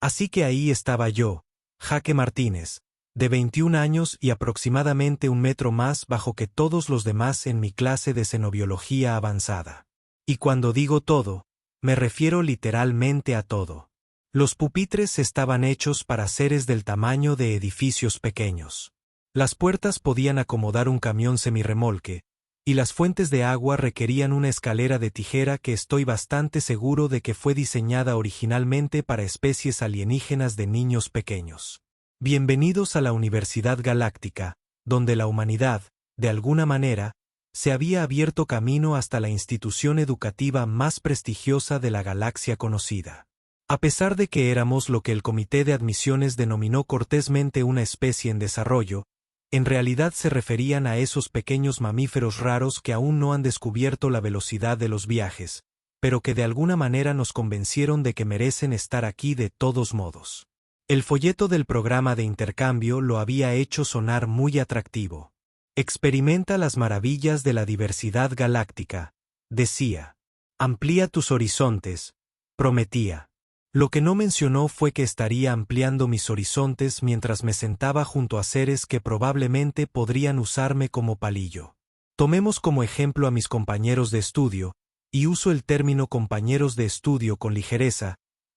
Así que ahí estaba yo, Jaque Martínez, de 21 años y aproximadamente 1 metro más bajo que todos los demás en mi clase de xenobiología avanzada. Y cuando digo todo, me refiero literalmente a todo. Los pupitres estaban hechos para seres del tamaño de edificios pequeños. Las puertas podían acomodar un camión semirremolque, y las fuentes de agua requerían una escalera de tijera que estoy bastante seguro de que fue diseñada originalmente para especies alienígenas de niños pequeños. Bienvenidos a la Universidad Galáctica, donde la humanidad, de alguna manera, se había abierto camino hasta la institución educativa más prestigiosa de la galaxia conocida. A pesar de que éramos lo que el comité de admisiones denominó cortésmente una especie en desarrollo, en realidad se referían a esos pequeños mamíferos raros que aún no han descubierto la velocidad de los viajes, pero que de alguna manera nos convencieron de que merecen estar aquí de todos modos. El folleto del programa de intercambio lo había hecho sonar muy atractivo. Experimenta las maravillas de la diversidad galáctica, decía. Amplía tus horizontes, prometía. Lo que no mencionó fue que estaría ampliando mis horizontes mientras me sentaba junto a seres que probablemente podrían usarme como palillo. Tomemos como ejemplo a mis compañeros de estudio, y uso el término compañeros de estudio con ligereza,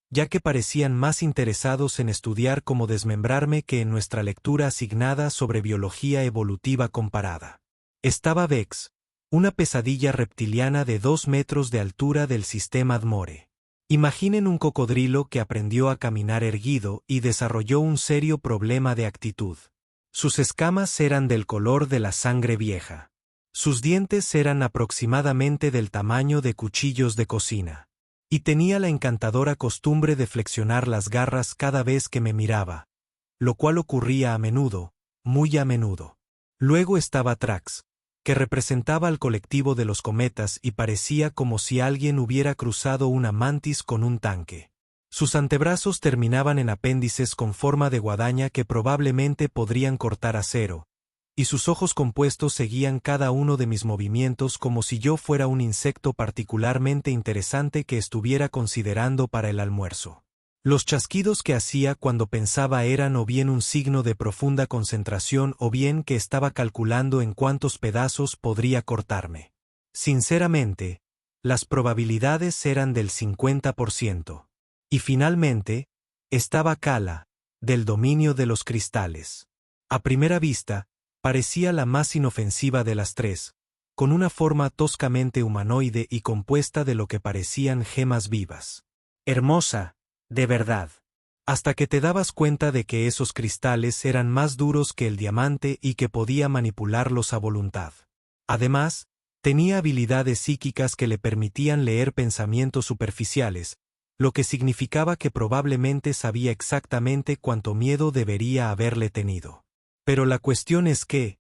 ya que parecían más interesados en estudiar cómo desmembrarme que en nuestra lectura asignada sobre biología evolutiva comparada. Estaba Vex, una pesadilla reptiliana de 2 metros de altura del sistema Admore. Imaginen un cocodrilo que aprendió a caminar erguido y desarrolló un serio problema de actitud. Sus escamas eran del color de la sangre vieja. Sus dientes eran aproximadamente del tamaño de cuchillos de cocina. Y tenía la encantadora costumbre de flexionar las garras cada vez que me miraba, lo cual ocurría a menudo, muy a menudo. Luego estaba Trax, que representaba al colectivo de los cometas y parecía como si alguien hubiera cruzado una mantis con un tanque. Sus antebrazos terminaban en apéndices con forma de guadaña que probablemente podrían cortar acero, y sus ojos compuestos seguían cada uno de mis movimientos como si yo fuera un insecto particularmente interesante que estuviera considerando para el almuerzo. Los chasquidos que hacía cuando pensaba eran o bien un signo de profunda concentración o bien que estaba calculando en cuántos pedazos podría cortarme. Sinceramente, las probabilidades eran del 50%. Y finalmente, estaba Kala, del dominio de los cristales. A primera vista, parecía la más inofensiva de las tres, con una forma toscamente humanoide y compuesta de lo que parecían gemas vivas. Hermosa, de verdad. Hasta que te dabas cuenta de que esos cristales eran más duros que el diamante y que podía manipularlos a voluntad. Además, tenía habilidades psíquicas que le permitían leer pensamientos superficiales, lo que significaba que probablemente sabía exactamente cuánto miedo debería haberle tenido. Pero la cuestión es que,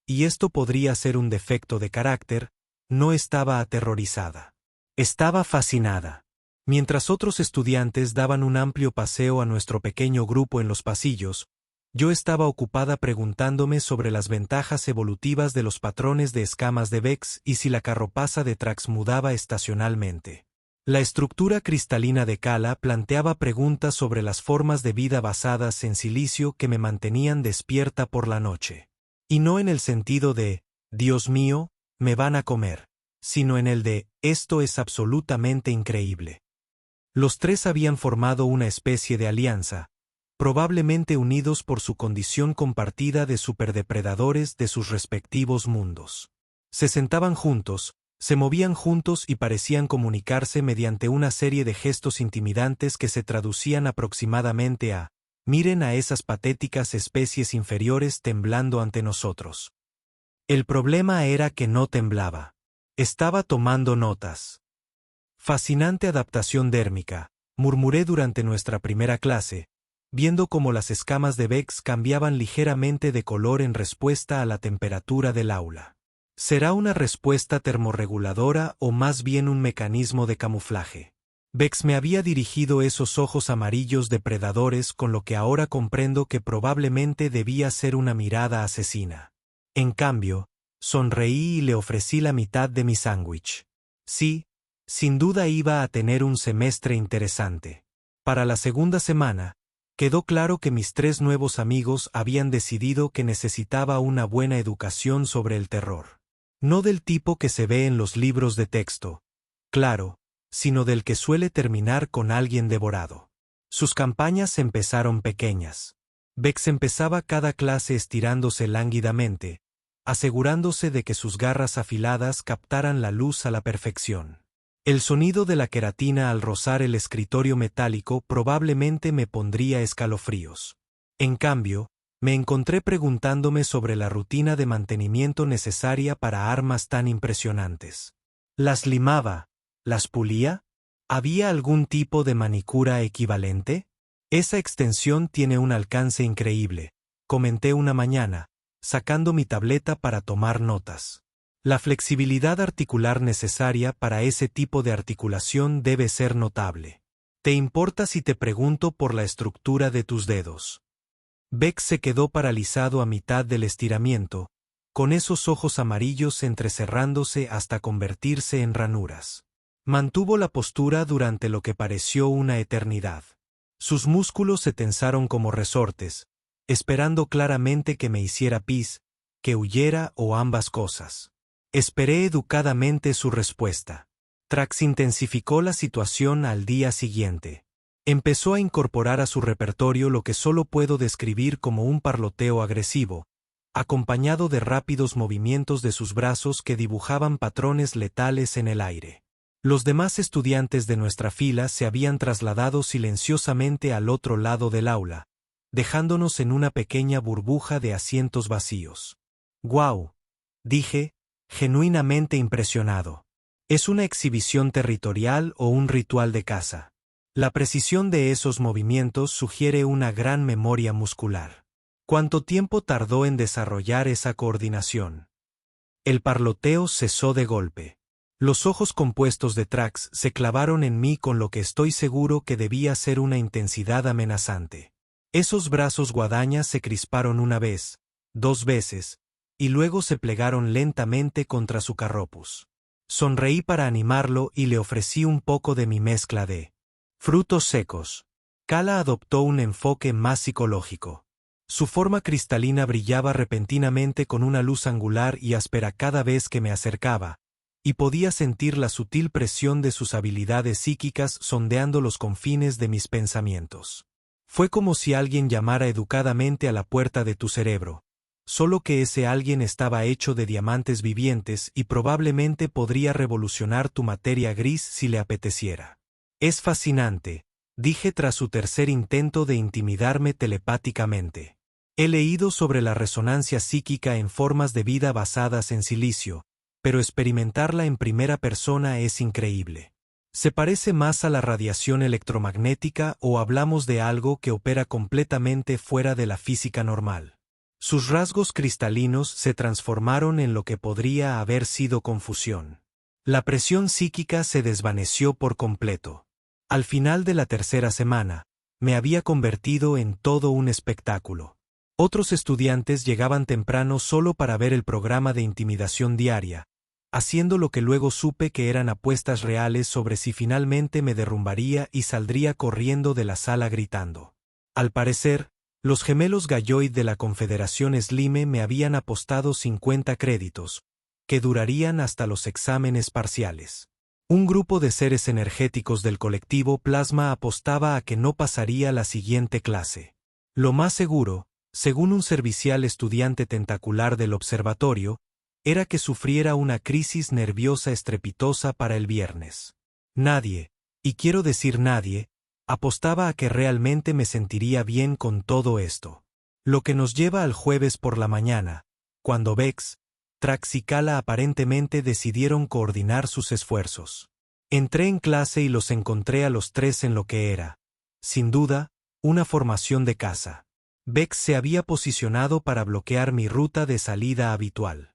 y esto podría ser un defecto de carácter, no estaba aterrorizada. Estaba fascinada. Mientras otros estudiantes daban un amplio paseo a nuestro pequeño grupo en los pasillos, yo estaba ocupada preguntándome sobre las ventajas evolutivas de los patrones de escamas de Vex y si la carropaza de Trax mudaba estacionalmente. La estructura cristalina de Kala planteaba preguntas sobre las formas de vida basadas en silicio que me mantenían despierta por la noche. Y no en el sentido de, Dios mío, me van a comer, sino en el de, esto es absolutamente increíble. Los tres habían formado una especie de alianza, probablemente unidos por su condición compartida de superdepredadores de sus respectivos mundos. Se sentaban juntos, se movían juntos y parecían comunicarse mediante una serie de gestos intimidantes que se traducían aproximadamente a, miren a esas patéticas especies inferiores temblando ante nosotros. El problema era que no temblaba. Estaba tomando notas. Fascinante adaptación dérmica, murmuré durante nuestra primera clase, viendo cómo las escamas de Vex cambiaban ligeramente de color en respuesta a la temperatura del aula. ¿Será una respuesta termorreguladora o más bien un mecanismo de camuflaje? Vex me había dirigido esos ojos amarillos depredadores con lo que ahora comprendo que probablemente debía ser una mirada asesina. En cambio, sonreí y le ofrecí la mitad de mi sándwich. Sí, sin duda iba a tener un semestre interesante. Para la segunda semana, quedó claro que mis 3 nuevos amigos habían decidido que necesitaba una buena educación sobre el terror. No del tipo que se ve en los libros de texto, claro, sino del que suele terminar con alguien devorado. Sus campañas empezaron pequeñas. Bex empezaba cada clase estirándose lánguidamente, asegurándose de que sus garras afiladas captaran la luz a la perfección. El sonido de la queratina al rozar el escritorio metálico probablemente me pondría escalofríos. En cambio, me encontré preguntándome sobre la rutina de mantenimiento necesaria para armas tan impresionantes. ¿Las limaba? ¿Las pulía? ¿Había algún tipo de manicura equivalente? Esa extensión tiene un alcance increíble, comenté una mañana, sacando mi tableta para tomar notas. La flexibilidad articular necesaria para ese tipo de articulación debe ser notable. ¿Te importa si te pregunto por la estructura de tus dedos? Beck se quedó paralizado a mitad del estiramiento, con esos ojos amarillos entrecerrándose hasta convertirse en ranuras. Mantuvo la postura durante lo que pareció una eternidad. Sus músculos se tensaron como resortes, esperando claramente que me hiciera pis, que huyera o ambas cosas. Esperé educadamente su respuesta. Trax intensificó la situación al día siguiente. Empezó a incorporar a su repertorio lo que solo puedo describir como un parloteo agresivo, acompañado de rápidos movimientos de sus brazos que dibujaban patrones letales en el aire. Los demás estudiantes de nuestra fila se habían trasladado silenciosamente al otro lado del aula, dejándonos en una pequeña burbuja de asientos vacíos. «¡Guau!», dije, genuinamente impresionado. ¿Es una exhibición territorial o un ritual de caza? La precisión de esos movimientos sugiere una gran memoria muscular. ¿Cuánto tiempo tardó en desarrollar esa coordinación? El parloteo cesó de golpe. Los ojos compuestos de Trax se clavaron en mí con lo que estoy seguro que debía ser una intensidad amenazante. Esos brazos guadañas se crisparon una vez, 2 veces, y luego se plegaron lentamente contra su carropus. Sonreí para animarlo y le ofrecí un poco de mi mezcla de frutos secos. Kala adoptó un enfoque más psicológico. Su forma cristalina brillaba repentinamente con una luz angular y áspera cada vez que me acercaba, y podía sentir la sutil presión de sus habilidades psíquicas sondeando los confines de mis pensamientos. Fue como si alguien llamara educadamente a la puerta de tu cerebro, solo que ese alguien estaba hecho de diamantes vivientes y probablemente podría revolucionar tu materia gris si le apeteciera. Es fascinante, dije tras su tercer intento de intimidarme telepáticamente. He leído sobre la resonancia psíquica en formas de vida basadas en silicio, pero experimentarla en primera persona es increíble. ¿Se parece más a la radiación electromagnética o hablamos de algo que opera completamente fuera de la física normal? Sus rasgos cristalinos se transformaron en lo que podría haber sido confusión. La presión psíquica se desvaneció por completo. Al final de la tercera semana, me había convertido en todo un espectáculo. Otros estudiantes llegaban temprano solo para ver el programa de intimidación diaria, haciendo lo que luego supe que eran apuestas reales sobre si finalmente me derrumbaría y saldría corriendo de la sala gritando. Al parecer, los gemelos Galloid de la Confederación Slime me habían apostado 50 créditos, que durarían hasta los exámenes parciales. Un grupo de seres energéticos del colectivo Plasma apostaba a que no pasaría la siguiente clase. Lo más seguro, según un servicial estudiante tentacular del observatorio, era que sufriera una crisis nerviosa estrepitosa para el viernes. Nadie, y quiero decir nadie, apostaba a que realmente me sentiría bien con todo esto. Lo que nos lleva al jueves por la mañana, cuando Bex, Trax y Kala aparentemente decidieron coordinar sus esfuerzos. Entré en clase y los encontré a los 3 en lo que era, sin duda, una formación de caza. Bex se había posicionado para bloquear mi ruta de salida habitual.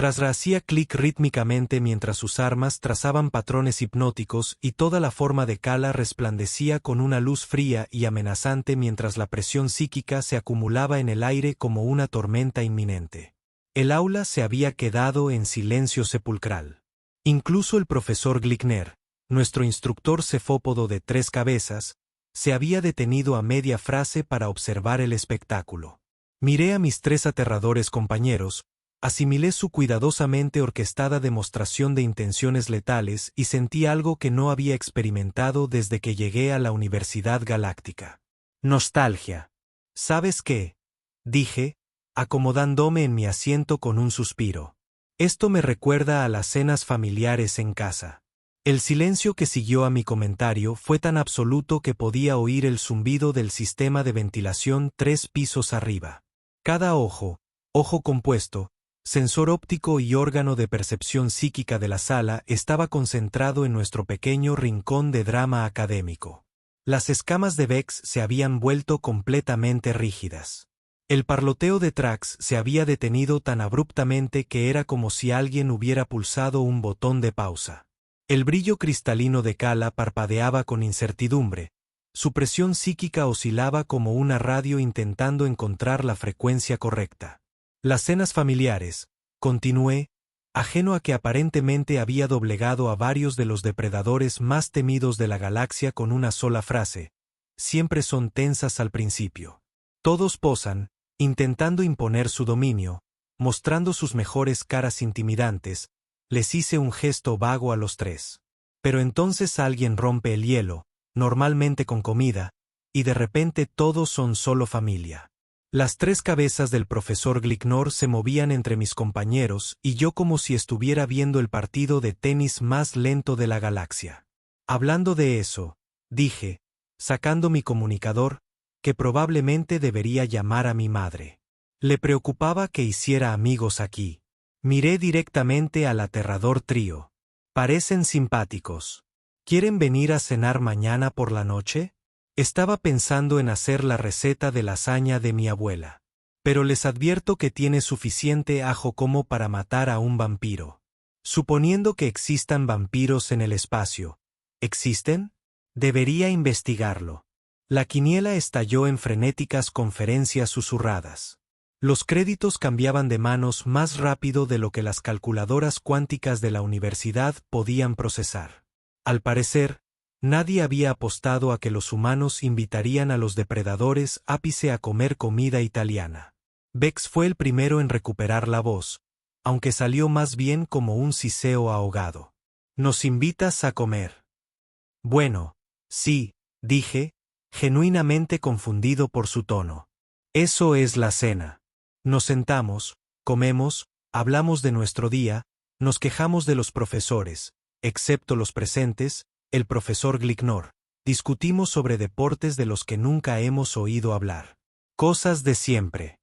Hacía clic rítmicamente mientras sus armas trazaban patrones hipnóticos y toda la forma de Kala resplandecía con una luz fría y amenazante mientras la presión psíquica se acumulaba en el aire como una tormenta inminente. El aula se había quedado en silencio sepulcral. Incluso el profesor Glickner, nuestro instructor cefópodo de 3 cabezas, Se había detenido a media frase para observar el espectáculo. Miré a mis 3 aterradores compañeros, asimilé su cuidadosamente orquestada demostración de intenciones letales y sentí algo que no había experimentado desde que llegué a la Universidad Galáctica. Nostalgia. ¿Sabes qué? Dije, acomodándome en mi asiento con un suspiro. Esto me recuerda a las cenas familiares en casa. El silencio que siguió a mi comentario fue tan absoluto que podía oír el zumbido del sistema de ventilación 3 pisos arriba. Cada ojo compuesto, sensor óptico y órgano de percepción psíquica de la sala estaba concentrado en nuestro pequeño rincón de drama académico. Las escamas de Vex se habían vuelto completamente rígidas. El parloteo de Trax se había detenido tan abruptamente que era como si alguien hubiera pulsado un botón de pausa. El brillo cristalino de Kala parpadeaba con incertidumbre. Su presión psíquica oscilaba como una radio intentando encontrar la frecuencia correcta. Las cenas familiares, continué, ajeno a que aparentemente había doblegado a varios de los depredadores más temidos de la galaxia con una sola frase, siempre son tensas al principio. Todos posan, intentando imponer su dominio, mostrando sus mejores caras intimidantes. Les hice un gesto vago a los 3. Pero entonces alguien rompe el hielo, normalmente con comida, y de repente todos son solo familia. Las 3 cabezas del profesor Glicknor se movían entre mis compañeros y yo como si estuviera viendo el partido de tenis más lento de la galaxia. Hablando de eso, dije, sacando mi comunicador, que probablemente debería llamar a mi madre. Le preocupaba que hiciera amigos aquí. Miré directamente al aterrador trío. Parecen simpáticos. ¿Quieren venir a cenar mañana por la noche? Estaba pensando en hacer la receta de lasaña de mi abuela. Pero les advierto que tiene suficiente ajo como para matar a un vampiro. Suponiendo que existan vampiros en el espacio, ¿existen? Debería investigarlo. La quiniela estalló en frenéticas conferencias susurradas. Los créditos cambiaban de manos más rápido de lo que las calculadoras cuánticas de la universidad podían procesar. Al parecer, nadie había apostado a que los humanos invitarían a los depredadores ápice a comer comida italiana. Vex fue el primero en recuperar la voz, aunque salió más bien como un siseo ahogado. ¿Nos invitas a comer? Bueno, sí, dije, genuinamente confundido por su tono. Eso es la cena. Nos sentamos, comemos, hablamos de nuestro día, nos quejamos de los profesores, excepto los presentes, el profesor Glicknor, discutimos sobre deportes de los que nunca hemos oído hablar. Cosas de siempre.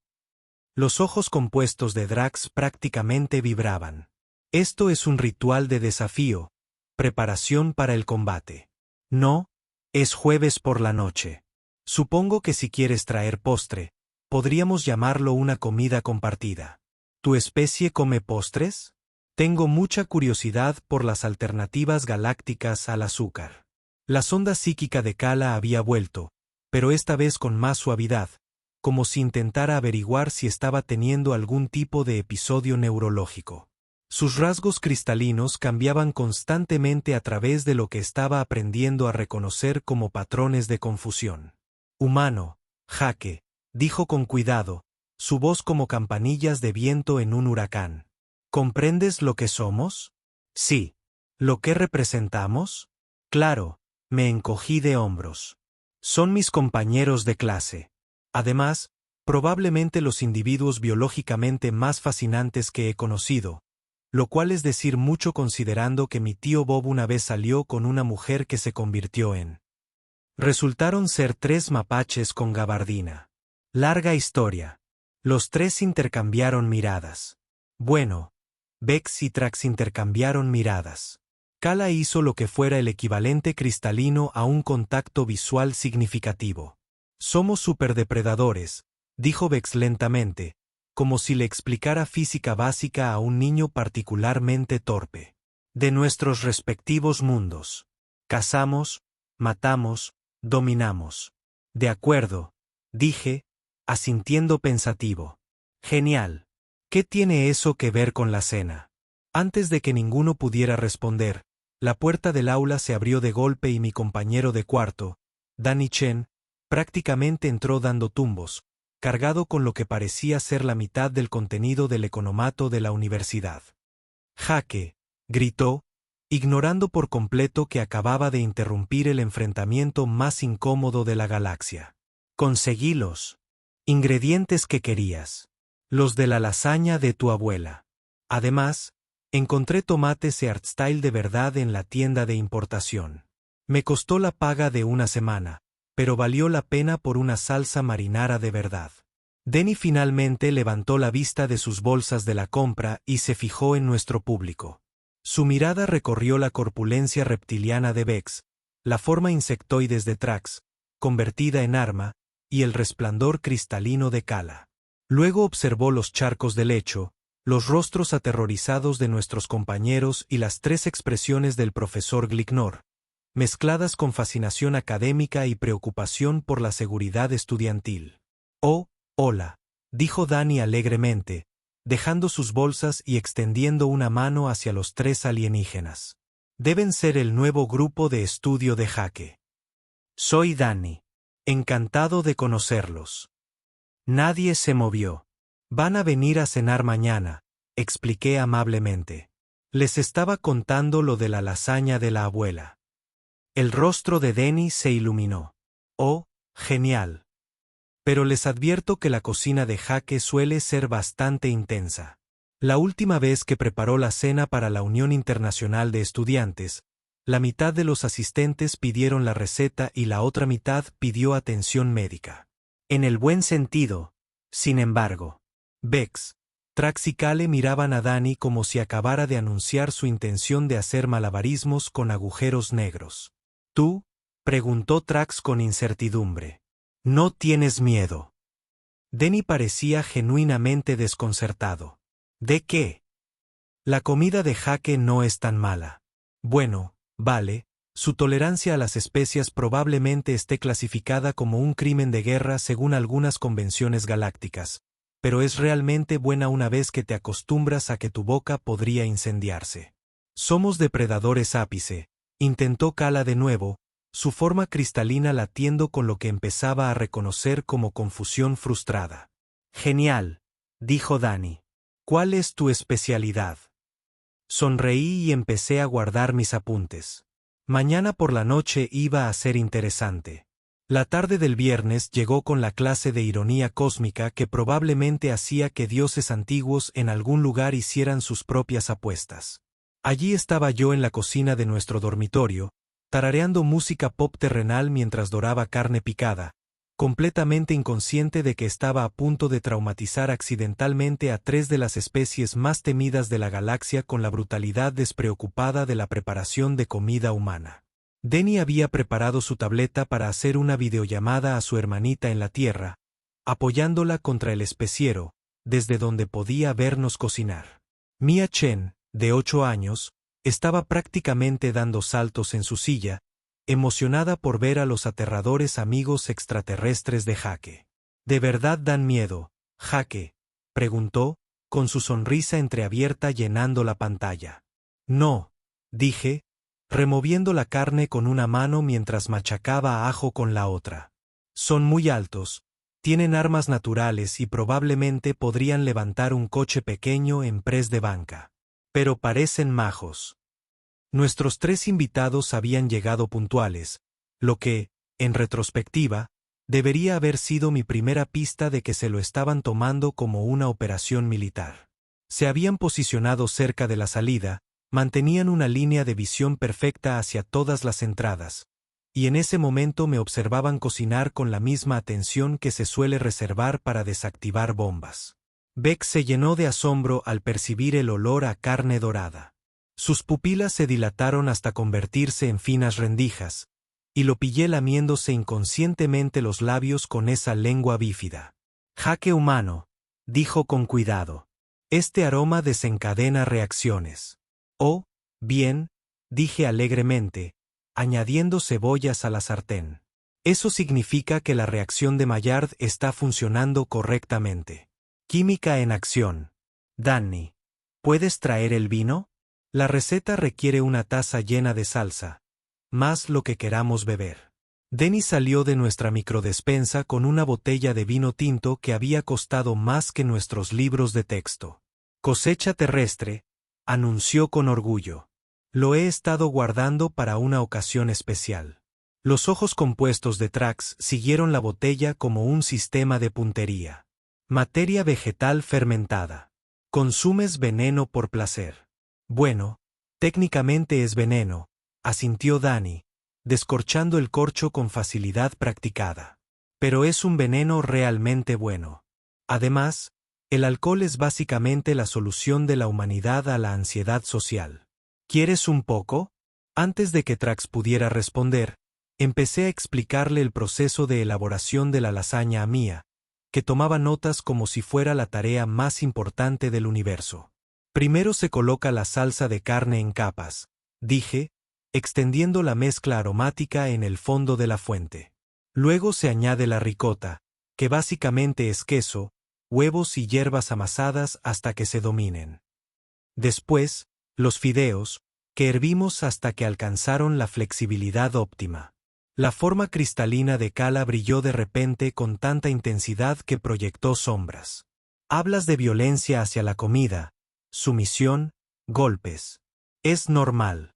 Los ojos compuestos de Drax prácticamente vibraban. Esto es un ritual de desafío, preparación para el combate. No, es jueves por la noche. Supongo que si quieres traer postre, podríamos llamarlo una comida compartida. ¿Tu especie come postres? Tengo mucha curiosidad por las alternativas galácticas al azúcar. La sonda psíquica de Kala había vuelto, pero esta vez con más suavidad, como si intentara averiguar si estaba teniendo algún tipo de episodio neurológico. Sus rasgos cristalinos cambiaban constantemente a través de lo que estaba aprendiendo a reconocer como patrones de confusión. Humano, jaque, dijo con cuidado, su voz como campanillas de viento en un huracán. ¿Comprendes lo que somos? Sí. ¿Lo que representamos? Claro, me encogí de hombros. Son mis compañeros de clase. Además, probablemente los individuos biológicamente más fascinantes que he conocido, lo cual es decir mucho considerando que mi tío Bob una vez salió con una mujer que se convirtió en. Resultaron ser 3 mapaches con gabardina. Larga historia. Los 3 intercambiaron miradas. Bueno, Vex y Trax intercambiaron miradas. Kala hizo lo que fuera el equivalente cristalino a un contacto visual significativo. Somos superdepredadores, dijo Vex lentamente, como si le explicara física básica a un niño particularmente torpe. De nuestros respectivos mundos. Cazamos, matamos, dominamos. De acuerdo, dije, asintiendo pensativo. Genial. ¿Qué tiene eso que ver con la cena? Antes de que ninguno pudiera responder, la puerta del aula se abrió de golpe y mi compañero de cuarto, Danny Chen prácticamente entró dando tumbos, cargado con lo que parecía ser la mitad del contenido del economato de la universidad. Jaque, gritó, ignorando por completo que acababa de interrumpir el enfrentamiento más incómodo de la galaxia. Conseguí los ingredientes que querías. Los de la lasaña de tu abuela. Además, encontré tomates y artstyle de verdad en la tienda de importación. Me costó la paga de una semana, pero valió la pena por una salsa marinara de verdad. Denny finalmente levantó la vista de sus bolsas de la compra y se fijó en nuestro público. Su mirada recorrió la corpulencia reptiliana de Vex, la forma insectoides de Trax, convertida en arma, y el resplandor cristalino de Kala. Luego observó los charcos de lecho, los rostros aterrorizados de nuestros compañeros y las 3 expresiones del profesor Glicknor, mezcladas con fascinación académica y preocupación por la seguridad estudiantil. «Oh, hola», dijo Danny alegremente, dejando sus bolsas y extendiendo una mano hacia los 3 alienígenas. «Deben ser el nuevo grupo de estudio de Jaque. Soy Danny. Encantado de conocerlos». Nadie se movió. «Van a venir a cenar mañana», expliqué amablemente. Les estaba contando lo de la lasaña de la abuela. El rostro de Denny se iluminó. «Oh, genial. Pero les advierto que la cocina de Jaque suele ser bastante intensa. La última vez que preparó la cena para la Unión Internacional de Estudiantes, la mitad de los asistentes pidieron la receta y la otra mitad pidió atención médica. En el buen sentido, sin embargo. Vex, Trax y Kale miraban a Danny como si acabara de anunciar su intención de hacer malabarismos con agujeros negros. «¿Tú?», preguntó Trax con incertidumbre. «¿No tienes miedo?». Denny parecía genuinamente desconcertado. «¿De qué?». «La comida de Jaque no es tan mala. Bueno, vale, su tolerancia a las especias probablemente esté clasificada como un crimen de guerra según algunas convenciones galácticas, pero es realmente buena una vez que te acostumbras a que tu boca podría incendiarse. Somos depredadores ápice», intentó Kala de nuevo, su forma cristalina latiendo con lo que empezaba a reconocer como confusión frustrada. «Genial», dijo Danny. «¿Cuál es tu especialidad?». Sonreí y empecé a guardar mis apuntes. Mañana por la noche iba a ser interesante. La tarde del viernes llegó con la clase de ironía cósmica que probablemente hacía que dioses antiguos en algún lugar hicieran sus propias apuestas. Allí estaba yo en la cocina de nuestro dormitorio, tarareando música pop terrenal mientras doraba carne picada, completamente inconsciente de que estaba a punto de traumatizar accidentalmente a 3 de las especies más temidas de la galaxia con la brutalidad despreocupada de la preparación de comida humana. Denny había preparado su tableta para hacer una videollamada a su hermanita en la Tierra, apoyándola contra el especiero, desde donde podía vernos cocinar. Mia Chen, de 8 años, estaba prácticamente dando saltos en su silla, emocionada por ver a los aterradores amigos extraterrestres de Jaque. «¿De verdad dan miedo, Jaque?», preguntó, con su sonrisa entreabierta llenando la pantalla. «No», dije, removiendo la carne con una mano mientras machacaba a ajo con la otra. «Son muy altos, tienen armas naturales y probablemente podrían levantar un coche pequeño en press de banca. Pero parecen majos». Nuestros 3 invitados habían llegado puntuales, lo que, en retrospectiva, debería haber sido mi primera pista de que se lo estaban tomando como una operación militar. Se habían posicionado cerca de la salida, mantenían una línea de visión perfecta hacia todas las entradas, y en ese momento me observaban cocinar con la misma atención que se suele reservar para desactivar bombas. Beck se llenó de asombro al percibir el olor a carne dorada. Sus pupilas se dilataron hasta convertirse en finas rendijas, y lo pillé lamiéndose inconscientemente los labios con esa lengua bífida. «Jaque humano», dijo con cuidado. «Este aroma desencadena reacciones». «Oh, bien», dije alegremente, añadiendo cebollas a la sartén. «Eso significa que la reacción de Maillard está funcionando correctamente». «Química en acción». «Danny, ¿puedes traer el vino?». La receta requiere una taza llena de salsa, más lo que queramos beber. Denny salió de nuestra microdespensa con una botella de vino tinto que había costado más que nuestros libros de texto. Cosecha terrestre, anunció con orgullo. Lo he estado guardando para una ocasión especial. Los ojos compuestos de Trax siguieron la botella como un sistema de puntería. Materia vegetal fermentada. Consumes veneno por placer. Bueno, técnicamente es veneno, asintió Danny, descorchando el corcho con facilidad practicada. Pero es un veneno realmente bueno. Además, el alcohol es básicamente la solución de la humanidad a la ansiedad social. ¿Quieres un poco? Antes de que Trax pudiera responder, empecé a explicarle el proceso de elaboración de la lasaña a Mia, que tomaba notas como si fuera la tarea más importante del universo. Primero se coloca la salsa de carne en capas, dije, extendiendo la mezcla aromática en el fondo de la fuente. Luego se añade la ricota, que básicamente es queso, huevos y hierbas amasadas hasta que se dominen. Después, los fideos, que hervimos hasta que alcanzaron la flexibilidad óptima. La forma cristalina de Kala brilló de repente con tanta intensidad que proyectó sombras. Hablas de violencia hacia la comida, sumisión, golpes. Es normal.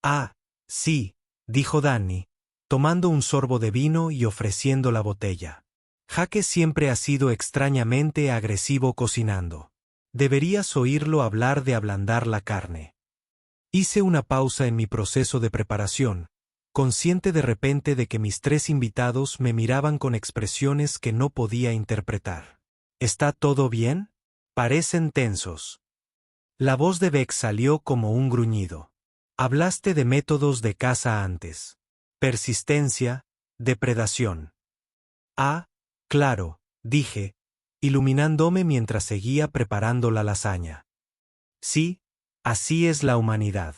Ah, sí, dijo Danny, tomando un sorbo de vino y ofreciendo la botella. Jake siempre ha sido extrañamente agresivo cocinando. Deberías oírlo hablar de ablandar la carne. Hice una pausa en mi proceso de preparación, consciente de repente de que mis tres invitados me miraban con expresiones que no podía interpretar. ¿Está todo bien? Parecen tensos. La voz de Beck salió como un gruñido. Hablaste de métodos de caza antes. Persistencia, depredación. Ah, claro, dije, iluminándome mientras seguía preparando la lasaña. Sí, así es la humanidad.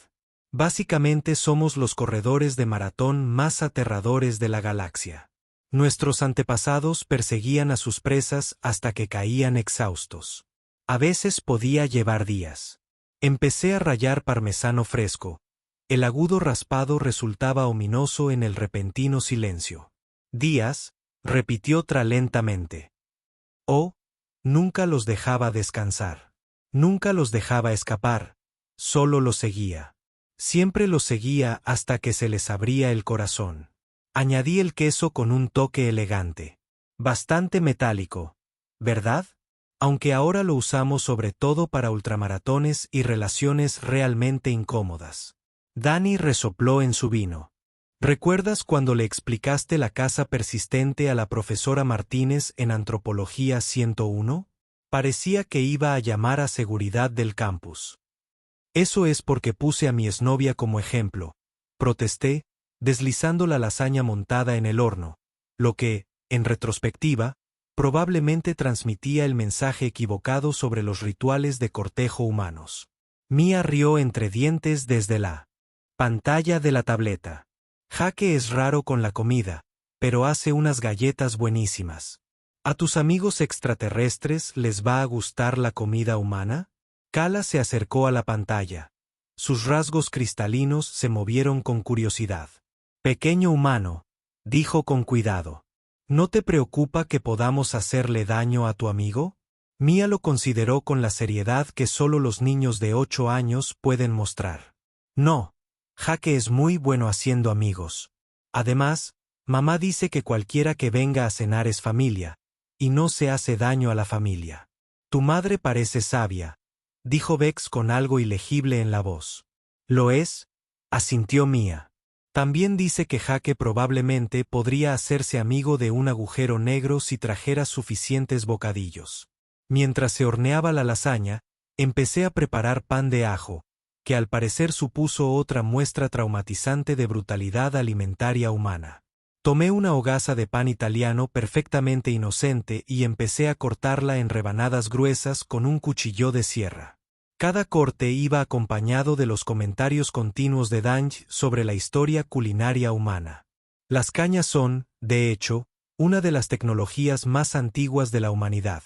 Básicamente somos los corredores de maratón más aterradores de la galaxia. Nuestros antepasados perseguían a sus presas hasta que caían exhaustos. A veces podía llevar días. Empecé a rallar parmesano fresco. El agudo raspado resultaba ominoso en el repentino silencio. Días, repitió Tra lentamente. Oh, nunca los dejaba descansar. Nunca los dejaba escapar, solo los seguía. Siempre los seguía hasta que se les abría el corazón. Añadí el queso con un toque elegante. Bastante metálico, ¿verdad? Aunque ahora lo usamos sobre todo para ultramaratones y relaciones realmente incómodas. Danny resopló en su vino. ¿Recuerdas cuando le explicaste la caza persistente a la profesora Martínez en Antropología 101? Parecía que iba a llamar a seguridad del campus. Eso es porque puse a mi exnovia como ejemplo, protesté, deslizando la lasaña montada en el horno, lo que, en retrospectiva, probablemente transmitía el mensaje equivocado sobre los rituales de cortejo humanos. Mia rió entre dientes desde la pantalla de la tableta. Jake es raro con la comida, pero hace unas galletas buenísimas. ¿A tus amigos extraterrestres les va a gustar la comida humana? Kala se acercó a la pantalla. Sus rasgos cristalinos se movieron con curiosidad. Pequeño humano, dijo con cuidado. ¿No te preocupa que podamos hacerle daño a tu amigo? Mia lo consideró con la seriedad que solo los niños de 8 años pueden mostrar. No, Jake es muy bueno haciendo amigos. Además, mamá dice que cualquiera que venga a cenar es familia, y no se hace daño a la familia. Tu madre parece sabia, dijo Bex con algo ilegible en la voz. ¿Lo es? Asintió Mia. También dice que Jake probablemente podría hacerse amigo de un agujero negro si trajera suficientes bocadillos. Mientras se horneaba la lasaña, empecé a preparar pan de ajo, que al parecer supuso otra muestra traumatizante de brutalidad alimentaria humana. Tomé una hogaza de pan italiano perfectamente inocente y empecé a cortarla en rebanadas gruesas con un cuchillo de sierra. Cada corte iba acompañado de los comentarios continuos de Danny sobre la historia culinaria humana. Las cañas son, de hecho, una de las tecnologías más antiguas de la humanidad,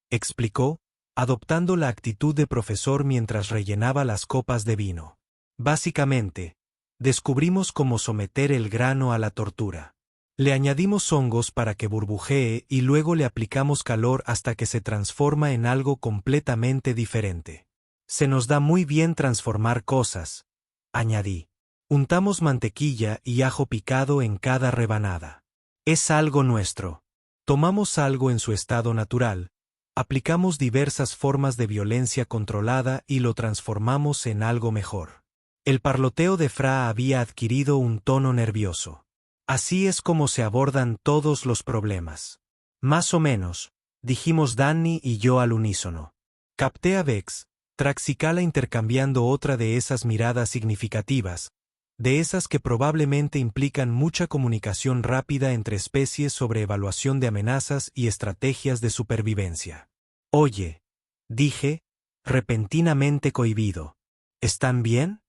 explicó, adoptando la actitud de profesor mientras rellenaba las copas de vino. Básicamente, descubrimos cómo someter el grano a la tortura. Le añadimos hongos para que burbujee y luego le aplicamos calor hasta que se transforma en algo completamente diferente. Se nos da muy bien transformar cosas, añadí. Untamos mantequilla y ajo picado en cada rebanada. Es algo nuestro. Tomamos algo en su estado natural, aplicamos diversas formas de violencia controlada y lo transformamos en algo mejor. El parloteo de Fra había adquirido un tono nervioso. Así es como se abordan todos los problemas. Más o menos, dijimos Danny y yo al unísono. Capté a Vex, Trax y Kala intercambiando otra de esas miradas significativas, de esas que probablemente implican mucha comunicación rápida entre especies sobre evaluación de amenazas y estrategias de supervivencia. Oye, dije, repentinamente cohibido. ¿Están bien?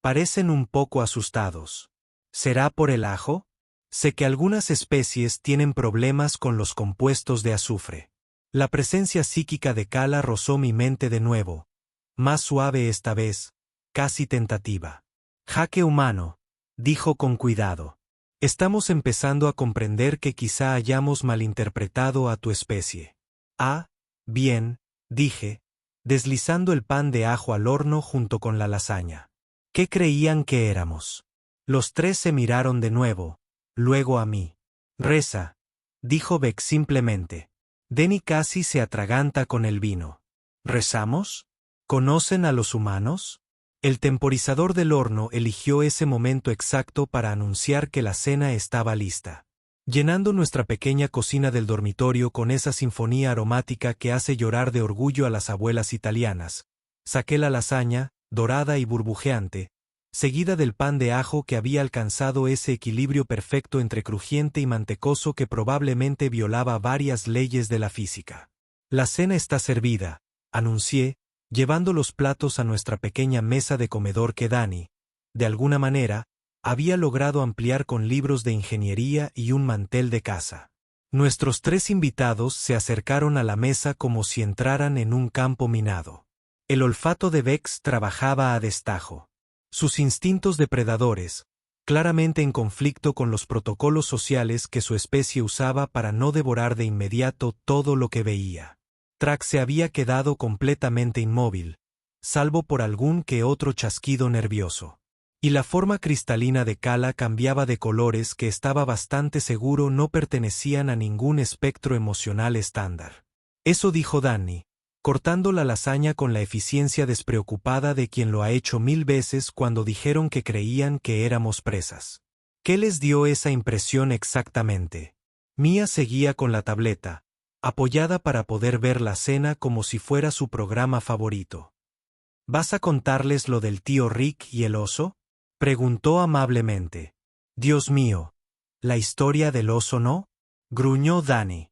Parecen un poco asustados. ¿Será por el ajo? Sé que algunas especies tienen problemas con los compuestos de azufre. La presencia psíquica de Kala rozó mi mente de nuevo, más suave esta vez, casi tentativa. Jaque humano, dijo con cuidado. Estamos empezando a comprender que quizá hayamos malinterpretado a tu especie. Ah, bien, dije, deslizando el pan de ajo al horno junto con la lasaña. ¿Qué creían que éramos? Los tres se miraron de nuevo, luego a mí. Reza, dijo Beck simplemente. Denny casi se atraganta con el vino. ¿Rezamos? ¿Conocen a los humanos? El temporizador del horno eligió ese momento exacto para anunciar que la cena estaba lista. Llenando nuestra pequeña cocina del dormitorio con esa sinfonía aromática que hace llorar de orgullo a las abuelas italianas, saqué la lasaña, dorada y burbujeante, seguida del pan de ajo que había alcanzado ese equilibrio perfecto entre crujiente y mantecoso que probablemente violaba varias leyes de la física. La cena está servida, anuncié, llevando los platos a nuestra pequeña mesa de comedor que Danny, de alguna manera, había logrado ampliar con libros de ingeniería y un mantel de casa. Nuestros tres invitados se acercaron a la mesa como si entraran en un campo minado. El olfato de Vex trabajaba a destajo. Sus instintos depredadores, claramente en conflicto con los protocolos sociales que su especie usaba para no devorar de inmediato todo lo que veía. Trax se había quedado completamente inmóvil, salvo por algún que otro chasquido nervioso. Y la forma cristalina de Kala cambiaba de colores que estaba bastante seguro no pertenecían a ningún espectro emocional estándar. Eso dijo Danny, cortando la lasaña con la eficiencia despreocupada de quien lo ha hecho 1000 veces cuando dijeron que creían que éramos presas. ¿Qué les dio esa impresión exactamente? Mia seguía con la tableta, apoyada para poder ver la cena como si fuera su programa favorito. ¿Vas a contarles lo del tío Rick y el oso? Preguntó amablemente. Dios mío, ¿la historia del oso no? Gruñó Danny.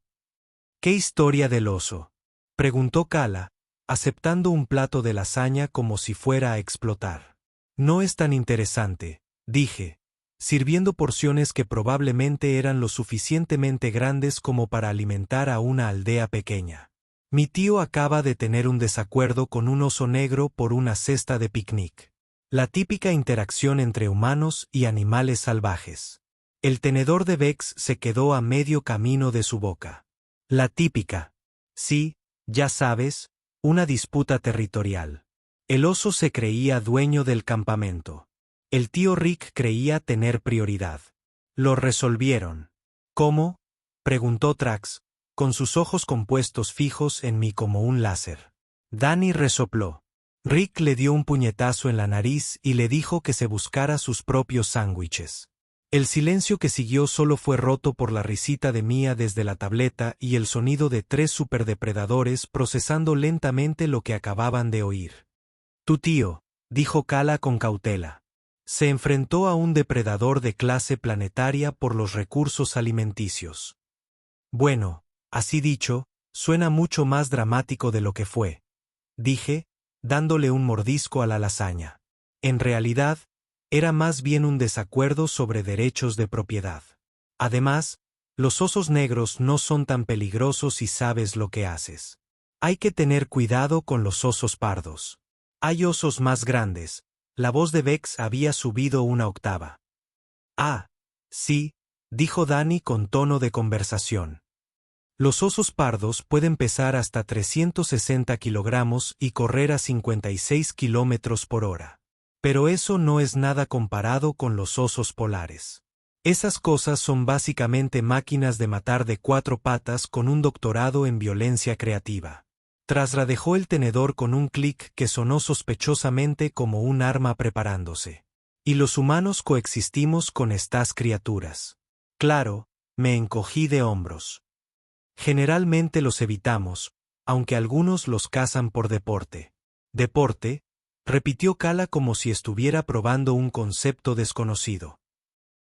¿Qué historia del oso? Preguntó Kala, aceptando un plato de lasaña como si fuera a explotar. No es tan interesante, dije, sirviendo porciones que probablemente eran lo suficientemente grandes como para alimentar a una aldea pequeña. Mi tío acaba de tener un desacuerdo con un oso negro por una cesta de picnic. La típica interacción entre humanos y animales salvajes. El tenedor de Vex se quedó a medio camino de su boca. La típica. Sí, ya sabes, una disputa territorial. El oso se creía dueño del campamento. El tío Rick creía tener prioridad. Lo resolvieron. ¿Cómo? Preguntó Trax, con sus ojos compuestos fijos en mí como un láser. Danny resopló. Rick le dio un puñetazo en la nariz y le dijo que se buscara sus propios sándwiches. El silencio que siguió solo fue roto por la risita de Mia desde la tableta y el sonido de 3 superdepredadores procesando lentamente lo que acababan de oír. Tu tío, dijo Kala con cautela, se enfrentó a un depredador de clase planetaria por los recursos alimenticios. Bueno, así dicho, suena mucho más dramático de lo que fue, dije, dándole un mordisco a la lasaña. En realidad, era más bien un desacuerdo sobre derechos de propiedad. Además, los osos negros no son tan peligrosos si sabes lo que haces. Hay que tener cuidado con los osos pardos. Hay osos más grandes, La voz de Vex había subido una octava. Ah, sí, dijo Dani con tono de conversación. Los osos pardos pueden pesar hasta 360 kilogramos y correr a 56 kilómetros por hora. Pero eso no es nada comparado con los osos polares. Esas cosas son básicamente máquinas de matar de 4 patas con un doctorado en violencia creativa. Trasra dejó el tenedor con un clic que sonó sospechosamente como un arma preparándose. Y los humanos coexistimos con estas criaturas. Claro, me encogí de hombros. Generalmente los evitamos, aunque algunos los cazan por deporte. ¿Deporte?, repitió Kala como si estuviera probando un concepto desconocido.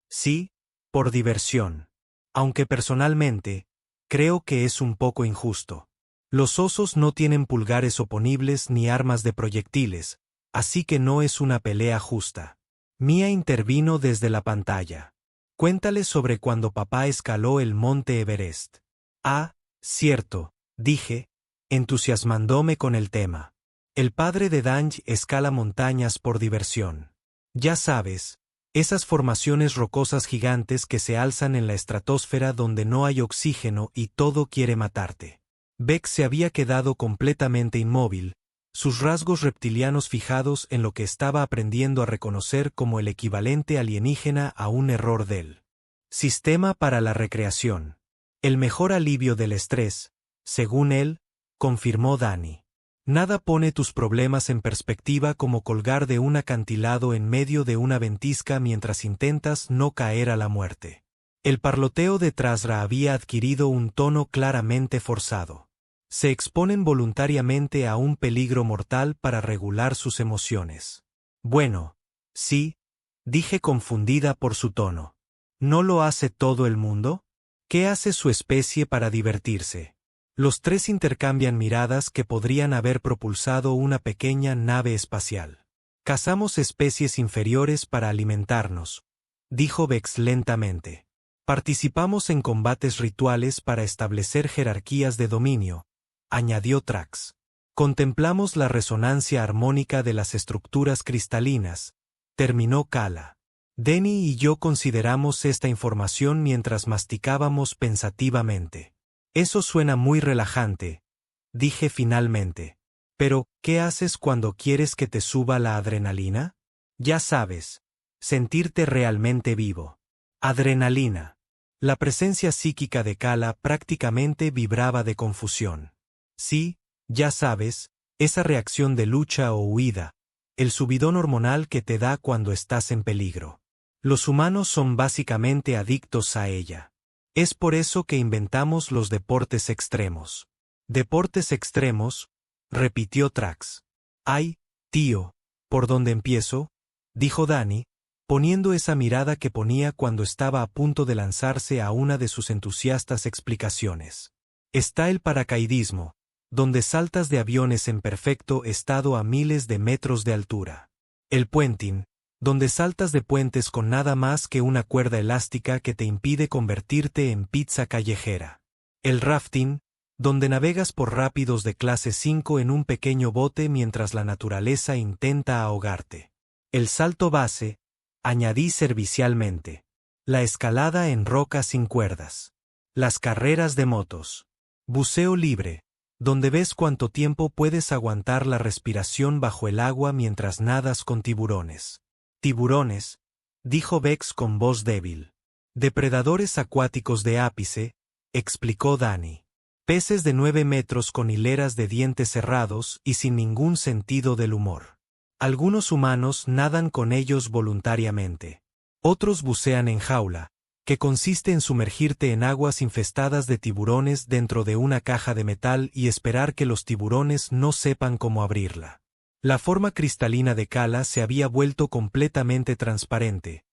Sí, por diversión. Aunque personalmente, creo que es un poco injusto. Los osos no tienen pulgares oponibles ni armas de proyectiles, así que no es una pelea justa. Mia intervino desde la pantalla. Cuéntale sobre cuando papá escaló el monte Everest. Ah, cierto, dije, entusiasmándome con el tema. El padre de Danj escala montañas por diversión. Ya sabes, esas formaciones rocosas gigantes que se alzan en la estratosfera donde no hay oxígeno y todo quiere matarte. Vex se había quedado completamente inmóvil, sus rasgos reptilianos fijados en lo que estaba aprendiendo a reconocer como el equivalente alienígena a un error del sistema para la recreación. El mejor alivio del estrés, según él, confirmó Dani. Nada pone tus problemas en perspectiva como colgar de un acantilado en medio de una ventisca mientras intentas no caer a la muerte. El parloteo de Trasra había adquirido un tono claramente forzado. Se exponen voluntariamente a un peligro mortal para regular sus emociones. Bueno, sí, dije confundida por su tono. ¿No lo hace todo el mundo? ¿Qué hace su especie para divertirse? Los tres intercambian miradas que podrían haber propulsado una pequeña nave espacial. Cazamos especies inferiores para alimentarnos, dijo Vex lentamente. Participamos en combates rituales para establecer jerarquías de dominio, añadió Trax. Contemplamos la resonancia armónica de las estructuras cristalinas, terminó Kala. Denny y yo consideramos esta información mientras masticábamos pensativamente. Eso suena muy relajante, dije finalmente. Pero, ¿qué haces cuando quieres que te suba la adrenalina? Ya sabes, sentirte realmente vivo. Adrenalina. La presencia psíquica de Kala prácticamente vibraba de confusión. Sí, ya sabes, esa reacción de lucha o huida, el subidón hormonal que te da cuando estás en peligro. Los humanos son básicamente adictos a ella. Es por eso que inventamos los deportes extremos. ¿Deportes extremos?, repitió Trax. Ay, tío, ¿por dónde empiezo?, dijo Dani, poniendo esa mirada que ponía cuando estaba a punto de lanzarse a una de sus entusiastas explicaciones. Está el paracaidismo, donde saltas de aviones en perfecto estado a miles de metros de altura. El puenting, donde saltas de puentes con nada más que una cuerda elástica que te impide convertirte en pizza callejera. El rafting, donde navegas por rápidos de clase 5 en un pequeño bote mientras la naturaleza intenta ahogarte. El salto base, añadí servicialmente. La escalada en roca sin cuerdas. Las carreras de motos. Buceo libre, donde ves cuánto tiempo puedes aguantar la respiración bajo el agua mientras nadas con tiburones. Tiburones, dijo Vex con voz débil. Depredadores acuáticos de ápice, explicó Dani. Peces de 9 metros con hileras de dientes cerrados y sin ningún sentido del humor. Algunos humanos nadan con ellos voluntariamente. Otros bucean en jaula, que consiste en sumergirte en aguas infestadas de tiburones dentro de una caja de metal y esperar que los tiburones no sepan cómo abrirla. La forma cristalina de Kala se había vuelto completamente transparente.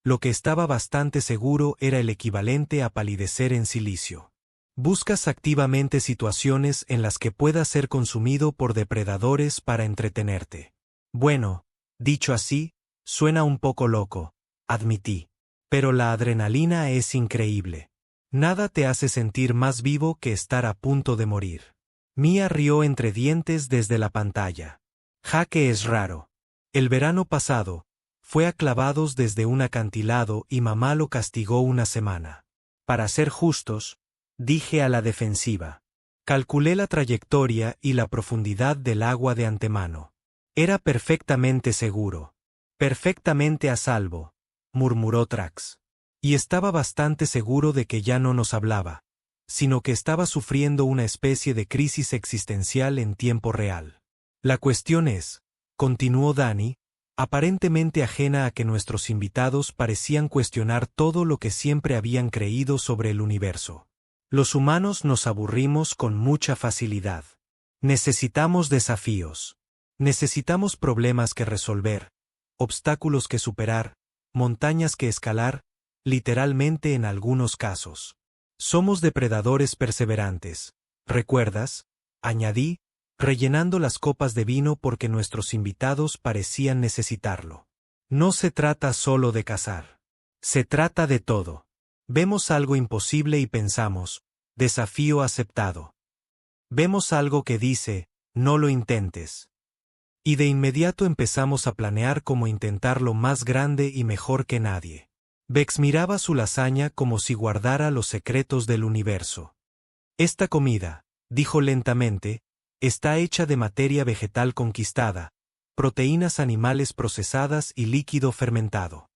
Lo que estaba bastante seguro era el equivalente a palidecer en silicio. Buscas activamente situaciones en las que puedas ser consumido por depredadores para entretenerte. Bueno, dicho así, suena un poco loco, admití. Pero la adrenalina es increíble. Nada te hace sentir más vivo que estar a punto de morir. Mia rió entre dientes desde la pantalla. Ja que es raro. El verano pasado, fue a clavados desde un acantilado y mamá lo castigó una semana. Para ser justos, dije a la defensiva. Calculé la trayectoria y la profundidad del agua de antemano. Era perfectamente seguro. Perfectamente a salvo, murmuró Trax. Y estaba bastante seguro de que ya no nos hablaba, sino que estaba sufriendo una especie de crisis existencial en tiempo real. La cuestión es, continuó Dani, aparentemente ajena a que nuestros invitados parecían cuestionar todo lo que siempre habían creído sobre el universo. Los humanos nos aburrimos con mucha facilidad. Necesitamos desafíos. Necesitamos problemas que resolver, obstáculos que superar, montañas que escalar, literalmente en algunos casos. Somos depredadores perseverantes. ¿Recuerdas? Añadí, rellenando las copas de vino porque nuestros invitados parecían necesitarlo. No se trata solo de cazar. Se trata de todo. Vemos algo imposible y pensamos, desafío aceptado. Vemos algo que dice, no lo intentes. Y de inmediato empezamos a planear cómo intentarlo más grande y mejor que nadie. Vex miraba su lasaña como si guardara los secretos del universo. Esta comida, dijo lentamente, está hecha de materia vegetal conquistada, proteínas animales procesadas y líquido fermentado.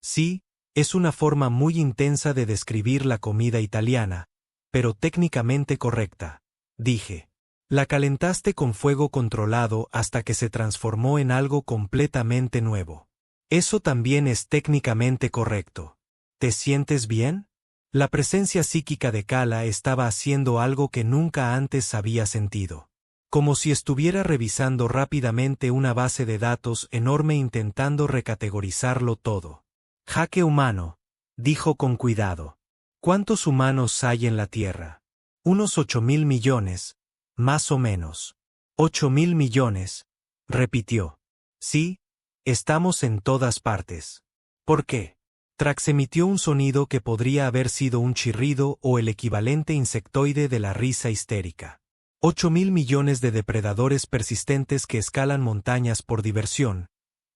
Sí, es una forma muy intensa de describir la comida italiana, pero técnicamente correcta, dije. La calentaste con fuego controlado hasta que se transformó en algo completamente nuevo. Eso también es técnicamente correcto. ¿Te sientes bien? La presencia psíquica de Kala estaba haciendo algo que nunca antes había sentido. Como si estuviera revisando rápidamente una base de datos enorme intentando recategorizarlo todo. Jaque humano, dijo con cuidado. ¿Cuántos humanos hay en la Tierra? Unos 8.000 millones, más o menos. 8.000 millones, repitió. Sí, estamos en todas partes. ¿Por qué? Trax emitió un sonido que podría haber sido un chirrido o el equivalente insectoide de la risa histérica. 8.000 millones de depredadores persistentes que escalan montañas por diversión,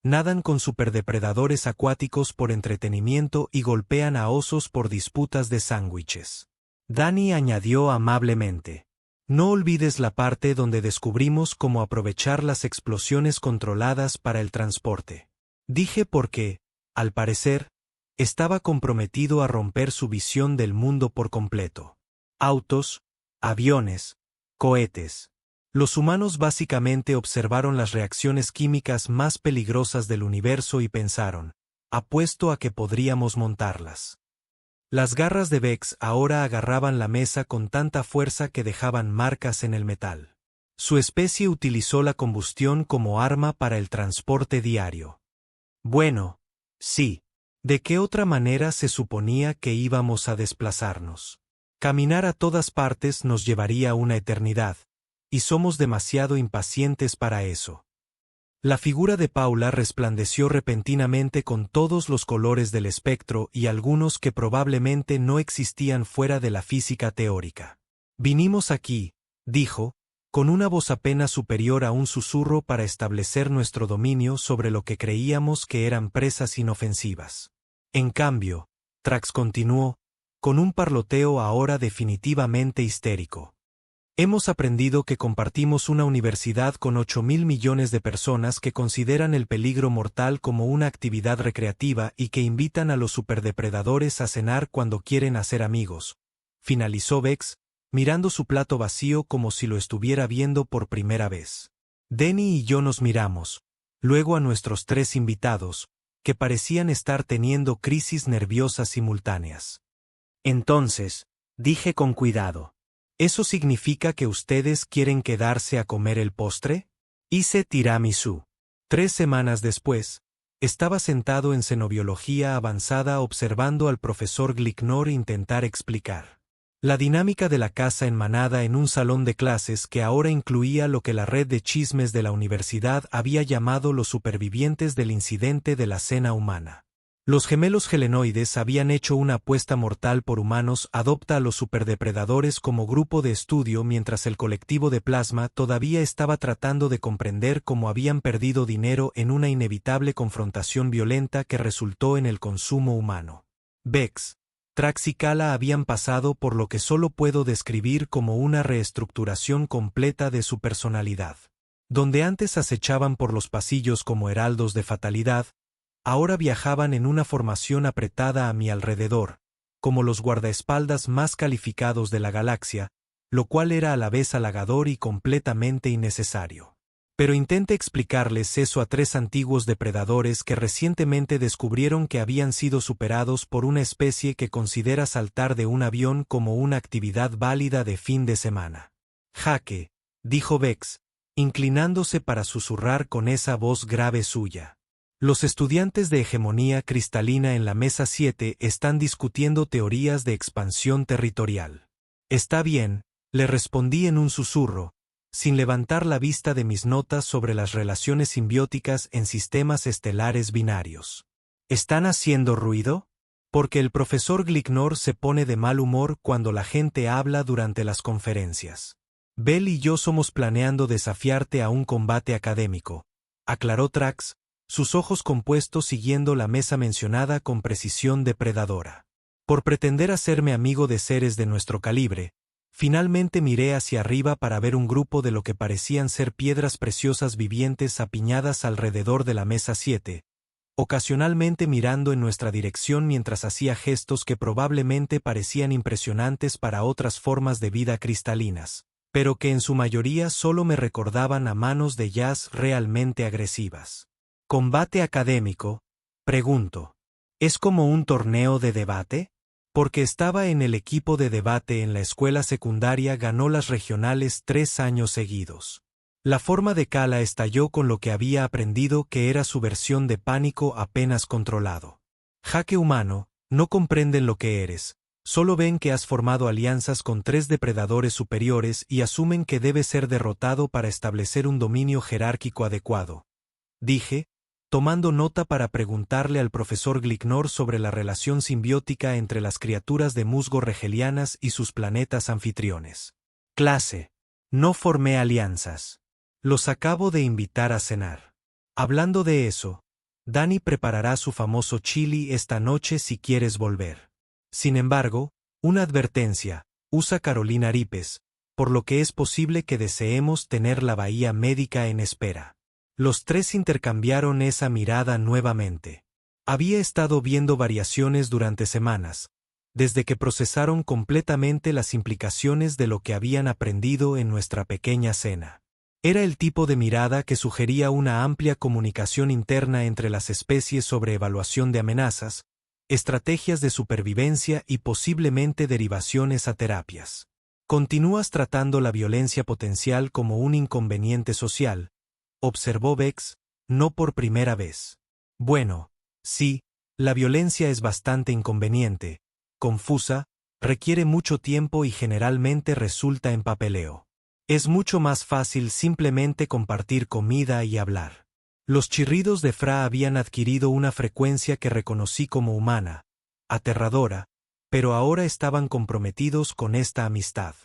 nadan con superdepredadores acuáticos por entretenimiento y golpean a osos por disputas de sándwiches. Dani añadió amablemente. No olvides la parte donde descubrimos cómo aprovechar las explosiones controladas para el transporte. Dije porque, al parecer, estaba comprometido a romper su visión del mundo por completo. Autos, aviones, cohetes. Los humanos básicamente observaron las reacciones químicas más peligrosas del universo y pensaron, apuesto a que podríamos montarlas. Las garras de Vex ahora agarraban la mesa con tanta fuerza que dejaban marcas en el metal. Su especie utilizó la combustión como arma para el transporte diario. Bueno, sí. ¿De qué otra manera se suponía que íbamos a desplazarnos? Caminar a todas partes nos llevaría una eternidad, y somos demasiado impacientes para eso. La figura de Paula resplandeció repentinamente con todos los colores del espectro y algunos que probablemente no existían fuera de la física teórica. Vinimos aquí, dijo, con una voz apenas superior a un susurro para establecer nuestro dominio sobre lo que creíamos que eran presas inofensivas. En cambio, Trax continuó, con un parloteo ahora definitivamente histérico. Hemos aprendido que compartimos una universidad con 8.000 millones de personas que consideran el peligro mortal como una actividad recreativa y que invitan a los superdepredadores a cenar cuando quieren hacer amigos. Finalizó Vex, mirando su plato vacío como si lo estuviera viendo por primera vez. Denny y yo nos miramos, luego a nuestros tres invitados, que parecían estar teniendo crisis nerviosas simultáneas. Entonces, dije con cuidado. ¿Eso significa que ustedes quieren quedarse a comer el postre? Hice tiramisú. 3 semanas después, estaba sentado en cenobiología avanzada observando al profesor Glicknor intentar explicar la dinámica de la caza en manada en un salón de clases que ahora incluía lo que la red de chismes de la universidad había llamado los supervivientes del incidente de la cena humana. Los gemelos gelenoides habían hecho una apuesta mortal por humanos. Adopta a los superdepredadores como grupo de estudio mientras el colectivo de Plasma todavía estaba tratando de comprender cómo habían perdido dinero en una inevitable confrontación violenta que resultó en el consumo humano. Vex, Trax y Kala habían pasado por lo que solo puedo describir como una reestructuración completa de su personalidad. Donde antes acechaban por los pasillos como heraldos de fatalidad, ahora viajaban en una formación apretada a mi alrededor, como los guardaespaldas más calificados de la galaxia, lo cual era a la vez halagador y completamente innecesario. Pero intente explicarles eso a 3 antiguos depredadores que recientemente descubrieron que habían sido superados por una especie que considera saltar de un avión como una actividad válida de fin de semana. Jaque, dijo Vex, inclinándose para susurrar con esa voz grave suya. Los estudiantes de hegemonía cristalina en la mesa 7 están discutiendo teorías de expansión territorial. Está bien, le respondí en un susurro, sin levantar la vista de mis notas sobre las relaciones simbióticas en sistemas estelares binarios. ¿Están haciendo ruido? Porque el profesor Glicknor se pone de mal humor cuando la gente habla durante las conferencias. Bell y yo somos planeando desafiarte a un combate académico, aclaró Trax, sus ojos compuestos siguiendo la mesa mencionada con precisión depredadora. Por pretender hacerme amigo de seres de nuestro calibre, finalmente miré hacia arriba para ver un grupo de lo que parecían ser piedras preciosas vivientes apiñadas alrededor de la mesa 7, ocasionalmente mirando en nuestra dirección mientras hacía gestos que probablemente parecían impresionantes para otras formas de vida cristalinas, pero que en su mayoría solo me recordaban a manos de jazz realmente agresivas. ¿Combate académico? Pregunto. ¿Es como un torneo de debate? Porque estaba en el equipo de debate en la escuela secundaria, ganó las regionales 3 años seguidos. La forma de Kala estalló con lo que había aprendido que era su versión de pánico apenas controlado. Jaque humano, no comprenden lo que eres, solo ven que has formado alianzas con 3 depredadores superiores y asumen que debe ser derrotado para establecer un dominio jerárquico adecuado. Dije, tomando nota para preguntarle al profesor Glicknor sobre la relación simbiótica entre las criaturas de musgo regelianas y sus planetas anfitriones. Clase. No formé alianzas. Los acabo de invitar a cenar. Hablando de eso, Dani preparará su famoso chili esta noche si quieres volver. Sin embargo, una advertencia, usa Carolina Ripes, por lo que es posible que deseemos tener la bahía médica en espera. Los 3 intercambiaron esa mirada nuevamente. Había estado viendo variaciones durante semanas, desde que procesaron completamente las implicaciones de lo que habían aprendido en nuestra pequeña cena. Era el tipo de mirada que sugería una amplia comunicación interna entre las especies sobre evaluación de amenazas, estrategias de supervivencia y posiblemente derivaciones a terapias. ¿Continúas tratando la violencia potencial como un inconveniente social?, observó Vex, no por primera vez. Bueno, sí, la violencia es bastante inconveniente, confusa, requiere mucho tiempo y generalmente resulta en papeleo. Es mucho más fácil simplemente compartir comida y hablar. Los chirridos de Fra habían adquirido una frecuencia que reconocí como humana, aterradora, pero ahora estaban comprometidos con esta amistad.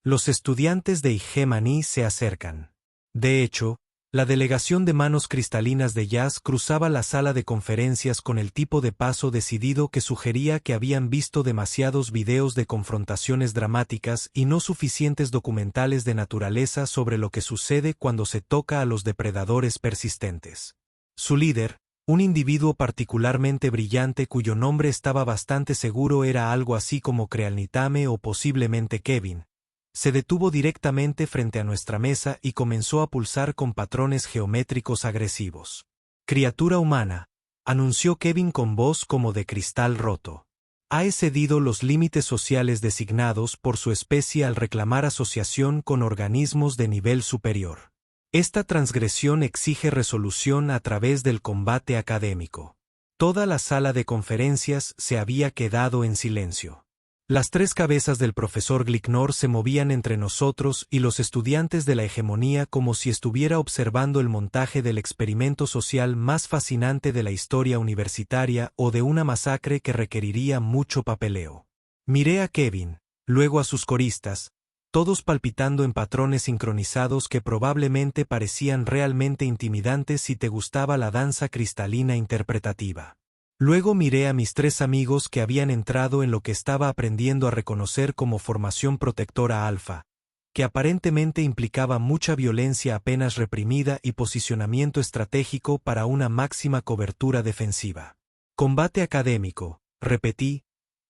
Los estudiantes de Hegemony se acercan. De hecho, la delegación de manos cristalinas de Jazz cruzaba la sala de conferencias con el tipo de paso decidido que sugería que habían visto demasiados videos de confrontaciones dramáticas y no suficientes documentales de naturaleza sobre lo que sucede cuando se toca a los depredadores persistentes. Su líder, un individuo particularmente brillante cuyo nombre estaba bastante seguro era algo así como Crealnitame o posiblemente Kevin, se detuvo directamente frente a nuestra mesa y comenzó a pulsar con patrones geométricos agresivos. Criatura humana, anunció Kevin con voz como de cristal roto. Ha excedido los límites sociales designados por su especie al reclamar asociación con organismos de nivel superior. Esta transgresión exige resolución a través del combate académico. Toda la sala de conferencias se había quedado en silencio. Las tres cabezas del profesor Glicknor se movían entre nosotros y los estudiantes de la hegemonía como si estuviera observando el montaje del experimento social más fascinante de la historia universitaria o de una masacre que requeriría mucho papeleo. Miré a Kevin, luego a sus coristas, todos palpitando en patrones sincronizados que probablemente parecían realmente intimidantes si te gustaba la danza cristalina interpretativa. Luego miré a mis tres amigos que habían entrado en lo que estaba aprendiendo a reconocer como formación protectora alfa, que aparentemente implicaba mucha violencia apenas reprimida y posicionamiento estratégico para una máxima cobertura defensiva. Combate académico, repetí,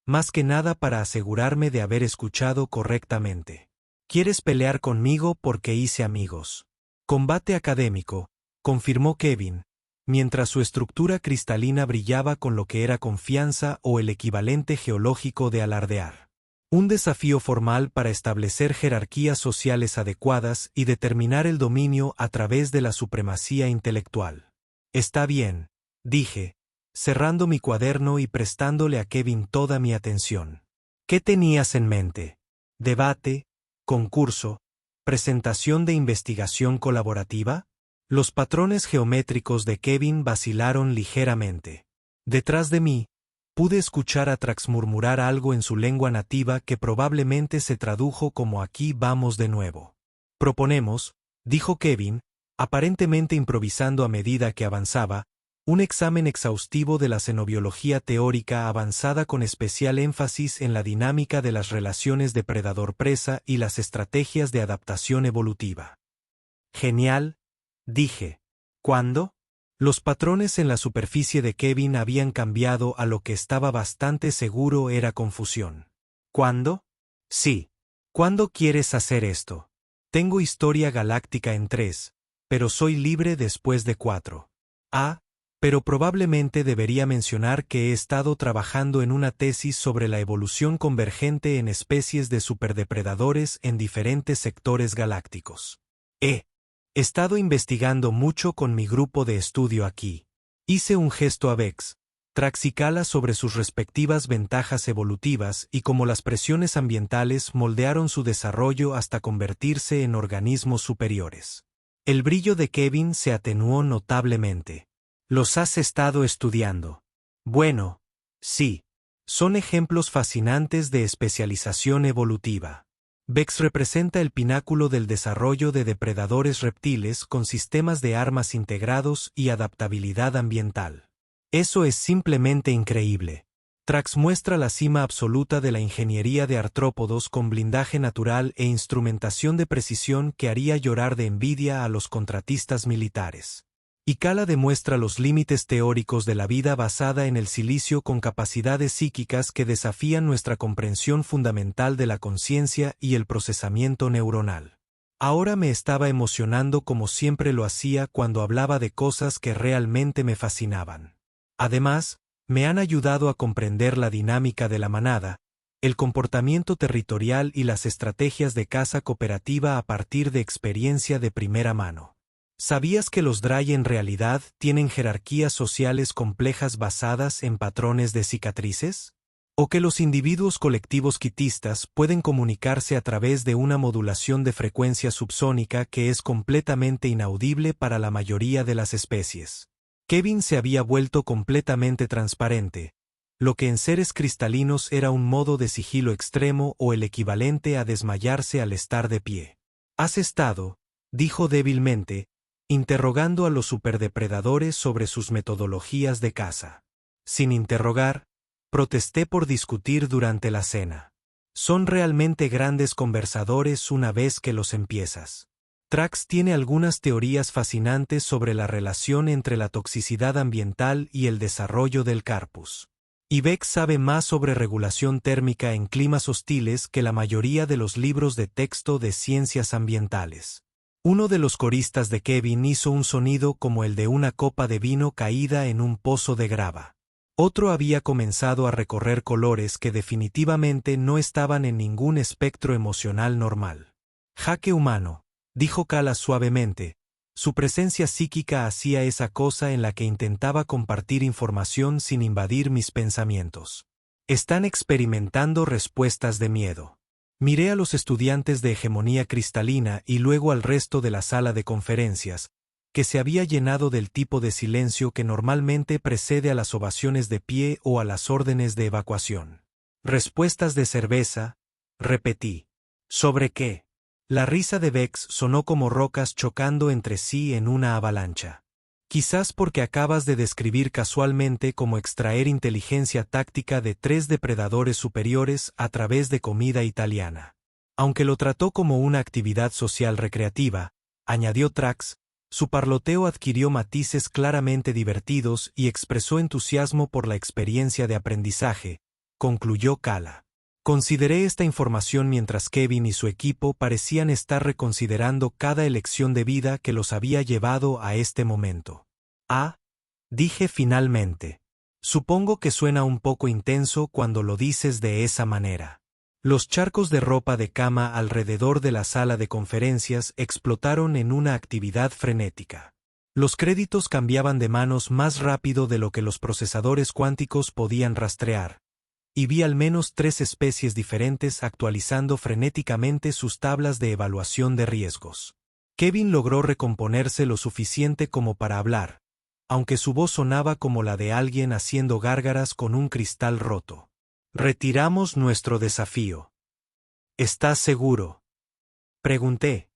más que nada para asegurarme de haber escuchado correctamente. ¿Quieres pelear conmigo porque hice amigos? Combate académico, confirmó Kevin, mientras su estructura cristalina brillaba con lo que era confianza o el equivalente geológico de alardear. Un desafío formal para establecer jerarquías sociales adecuadas y determinar el dominio a través de la supremacía intelectual. Está bien, dije, cerrando mi cuaderno y prestándole a Kevin toda mi atención. ¿Qué tenías en mente? ¿Debate? ¿Concurso? ¿Presentación de investigación colaborativa? Los patrones geométricos de Kevin vacilaron ligeramente. Detrás de mí, pude escuchar a Trax murmurar algo en su lengua nativa que probablemente se tradujo como aquí vamos de nuevo. Proponemos, dijo Kevin, aparentemente improvisando a medida que avanzaba, un examen exhaustivo de la xenobiología teórica avanzada con especial énfasis en la dinámica de las relaciones depredador-presa y las estrategias de adaptación evolutiva. Genial, dije. ¿Cuándo? Los patrones en la superficie de Kevin habían cambiado a lo que estaba bastante seguro era confusión. ¿Cuándo? Sí. ¿Cuándo quieres hacer esto? Tengo historia galáctica en 3, pero soy libre después de 4. Pero probablemente debería mencionar que he estado trabajando en una tesis sobre la evolución convergente en especies de superdepredadores en diferentes sectores galácticos. He estado investigando mucho con mi grupo de estudio aquí. Hice un gesto a Vex, Trax y Kala sobre sus respectivas ventajas evolutivas y cómo las presiones ambientales moldearon su desarrollo hasta convertirse en organismos superiores. El brillo de Kevin se atenuó notablemente. ¿Los has estado estudiando? Bueno, sí. Son ejemplos fascinantes de especialización evolutiva. Vex representa el pináculo del desarrollo de depredadores reptiles con sistemas de armas integrados y adaptabilidad ambiental. Eso es simplemente increíble. Trax muestra la cima absoluta de la ingeniería de artrópodos con blindaje natural e instrumentación de precisión que haría llorar de envidia a los contratistas militares. Y Kala demuestra los límites teóricos de la vida basada en el silicio con capacidades psíquicas que desafían nuestra comprensión fundamental de la conciencia y el procesamiento neuronal. Ahora me estaba emocionando como siempre lo hacía cuando hablaba de cosas que realmente me fascinaban. Además, me han ayudado a comprender la dinámica de la manada, el comportamiento territorial y las estrategias de caza cooperativa a partir de experiencia de primera mano. ¿Sabías que los Drai en realidad tienen jerarquías sociales complejas basadas en patrones de cicatrices? ¿O que los individuos colectivos quitistas pueden comunicarse a través de una modulación de frecuencia subsónica que es completamente inaudible para la mayoría de las especies? Kevin se había vuelto completamente transparente, lo que en seres cristalinos era un modo de sigilo extremo o el equivalente a desmayarse al estar de pie. «Has estado», dijo débilmente, interrogando a los superdepredadores sobre sus metodologías de caza. Sin interrogar, protesté por discutir durante la cena. Son realmente grandes conversadores una vez que los empiezas. Trax tiene algunas teorías fascinantes sobre la relación entre la toxicidad ambiental y el desarrollo del carpus. Y Vex sabe más sobre regulación térmica en climas hostiles que la mayoría de los libros de texto de ciencias ambientales. Uno de los coristas de Kevin hizo un sonido como el de una copa de vino caída en un pozo de grava. Otro había comenzado a recorrer colores que definitivamente no estaban en ningún espectro emocional normal. «Jaque humano», dijo Kala suavemente. Su presencia psíquica hacía esa cosa en la que intentaba compartir información sin invadir mis pensamientos. Están experimentando respuestas de miedo. Miré a los estudiantes de hegemonía cristalina y luego al resto de la sala de conferencias, que se había llenado del tipo de silencio que normalmente precede a las ovaciones de pie o a las órdenes de evacuación. Respuestas de cerveza, repetí. ¿Sobre qué? La risa de Bex sonó como rocas chocando entre sí en una avalancha. Quizás porque acabas de describir casualmente cómo extraer inteligencia táctica de 3 depredadores superiores a través de comida italiana. Aunque lo trató como una actividad social recreativa, añadió Trax, su parloteo adquirió matices claramente divertidos y expresó entusiasmo por la experiencia de aprendizaje, concluyó Kala. Consideré esta información mientras Kevin y su equipo parecían estar reconsiderando cada elección de vida que los había llevado a este momento. Ah, dije finalmente. Supongo que suena un poco intenso cuando lo dices de esa manera. Los charcos de ropa de cama alrededor de la sala de conferencias explotaron en una actividad frenética. Los créditos cambiaban de manos más rápido de lo que los procesadores cuánticos podían rastrear, y vi al menos 3 especies diferentes actualizando frenéticamente sus tablas de evaluación de riesgos. Kevin logró recomponerse lo suficiente como para hablar, aunque su voz sonaba como la de alguien haciendo gárgaras con un cristal roto. Retiramos nuestro desafío. ¿Estás seguro? Pregunté,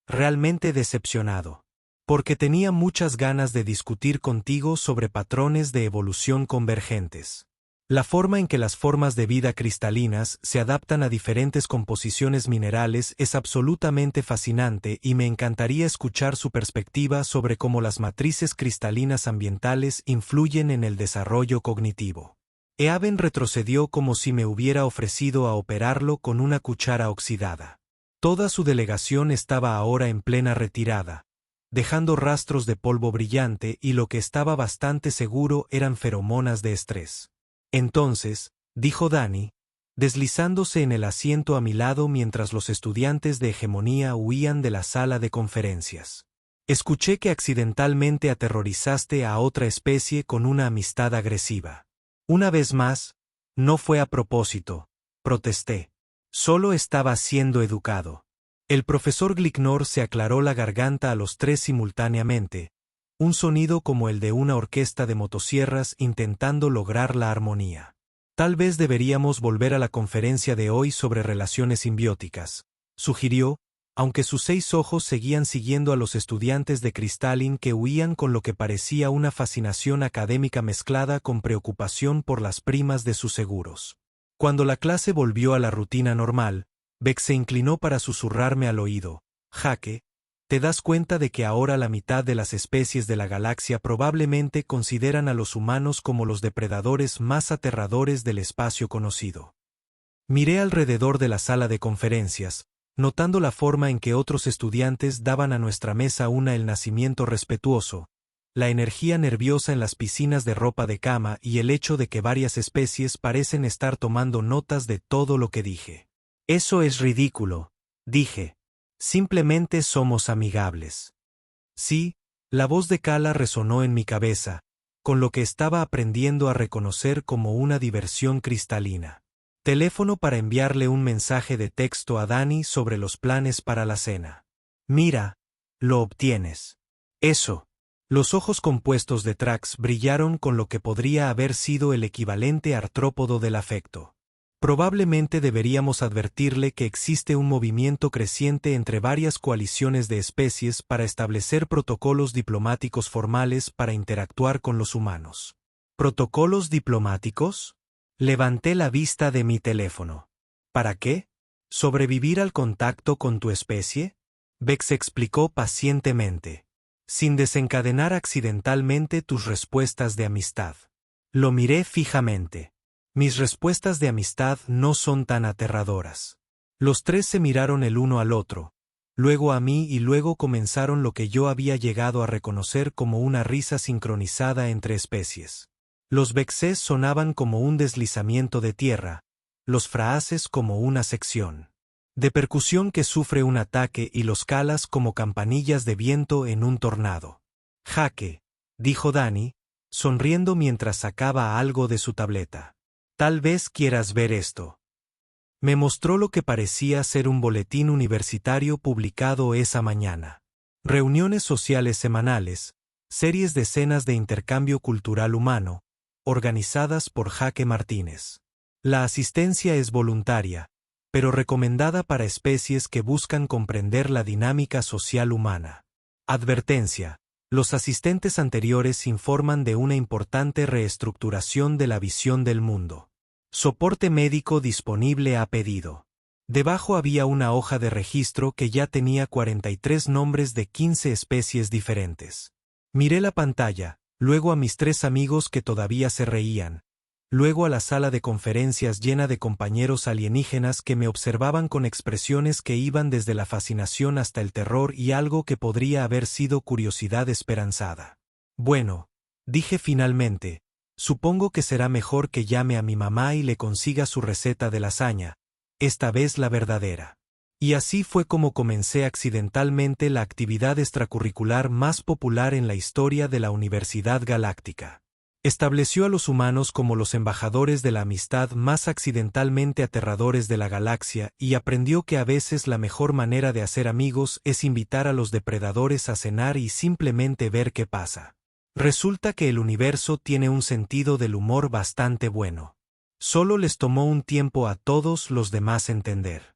realmente decepcionado, porque tenía muchas ganas de discutir contigo sobre patrones de evolución convergentes. La forma en que las formas de vida cristalinas se adaptan a diferentes composiciones minerales es absolutamente fascinante y me encantaría escuchar su perspectiva sobre cómo las matrices cristalinas ambientales influyen en el desarrollo cognitivo. Eaven retrocedió como si me hubiera ofrecido a operarlo con una cuchara oxidada. Toda su delegación estaba ahora en plena retirada, dejando rastros de polvo brillante y lo que estaba bastante seguro eran feromonas de estrés. Entonces, dijo Dani, deslizándose en el asiento a mi lado mientras los estudiantes de hegemonía huían de la sala de conferencias. Escuché que accidentalmente aterrorizaste a otra especie con una amistad agresiva. Una vez más, no fue a propósito, protesté. Solo estaba siendo educado. El profesor Glicknor se aclaró la garganta a los 3 simultáneamente, un sonido como el de una orquesta de motosierras intentando lograr la armonía. Tal vez deberíamos volver a la conferencia de hoy sobre relaciones simbióticas, sugirió, aunque sus 6 ojos seguían siguiendo a los estudiantes de Crystalline que huían con lo que parecía una fascinación académica mezclada con preocupación por las primas de sus seguros. Cuando la clase volvió a la rutina normal, Beck se inclinó para susurrarme al oído, Jaque, ¿te das cuenta de que ahora la mitad de las especies de la galaxia probablemente consideran a los humanos como los depredadores más aterradores del espacio conocido? Miré alrededor de la sala de conferencias, notando la forma en que otros estudiantes daban a nuestra mesa el nacimiento respetuoso, la energía nerviosa en las piscinas de ropa de cama y el hecho de que varias especies parecen estar tomando notas de todo lo que dije. Eso es ridículo, dije. Simplemente somos amigables. Sí, la voz de Kala resonó en mi cabeza, con lo que estaba aprendiendo a reconocer como una diversión cristalina. Teléfono para enviarle un mensaje de texto a Dani sobre los planes para la cena. Mira, lo obtienes. Eso. Los ojos compuestos de Trax brillaron con lo que podría haber sido el equivalente artrópodo del afecto. Probablemente deberíamos advertirle que existe un movimiento creciente entre varias coaliciones de especies para establecer protocolos diplomáticos formales para interactuar con los humanos. ¿Protocolos diplomáticos? Levanté la vista de mi teléfono. ¿Para qué? ¿Sobrevivir al contacto con tu especie? Bex explicó pacientemente, sin desencadenar accidentalmente tus respuestas de amistad. Lo miré fijamente. Mis respuestas de amistad no son tan aterradoras. Los 3 se miraron el uno al otro, luego a mí y luego comenzaron lo que yo había llegado a reconocer como una risa sincronizada entre especies. Los vexés sonaban como un deslizamiento de tierra, los frases como una sección de percusión que sufre un ataque y los calas como campanillas de viento en un tornado. Jaque, dijo Dani, sonriendo mientras sacaba algo de su tableta. Tal vez quieras ver esto. Me mostró lo que parecía ser un boletín universitario publicado esa mañana. Reuniones sociales semanales, series de cenas de intercambio cultural humano, organizadas por Jaque Martínez. La asistencia es voluntaria, pero recomendada para especies que buscan comprender la dinámica social humana. Advertencia: los asistentes anteriores informan de una importante reestructuración de la visión del mundo. Soporte médico disponible a pedido. Debajo había una hoja de registro que ya tenía 43 nombres de 15 especies diferentes. Miré la pantalla, luego a mis 3 amigos que todavía se reían, luego a la sala de conferencias llena de compañeros alienígenas que me observaban con expresiones que iban desde la fascinación hasta el terror y algo que podría haber sido curiosidad esperanzada. Bueno, dije finalmente, supongo que será mejor que llame a mi mamá y le consiga su receta de lasaña, esta vez la verdadera. Y así fue como comencé accidentalmente la actividad extracurricular más popular en la historia de la Universidad Galáctica. Estableció a los humanos como los embajadores de la amistad más accidentalmente aterradores de la galaxia y aprendió que a veces la mejor manera de hacer amigos es invitar a los depredadores a cenar y simplemente ver qué pasa. Resulta que el universo tiene un sentido del humor bastante bueno. Solo les tomó un tiempo a todos los demás entender.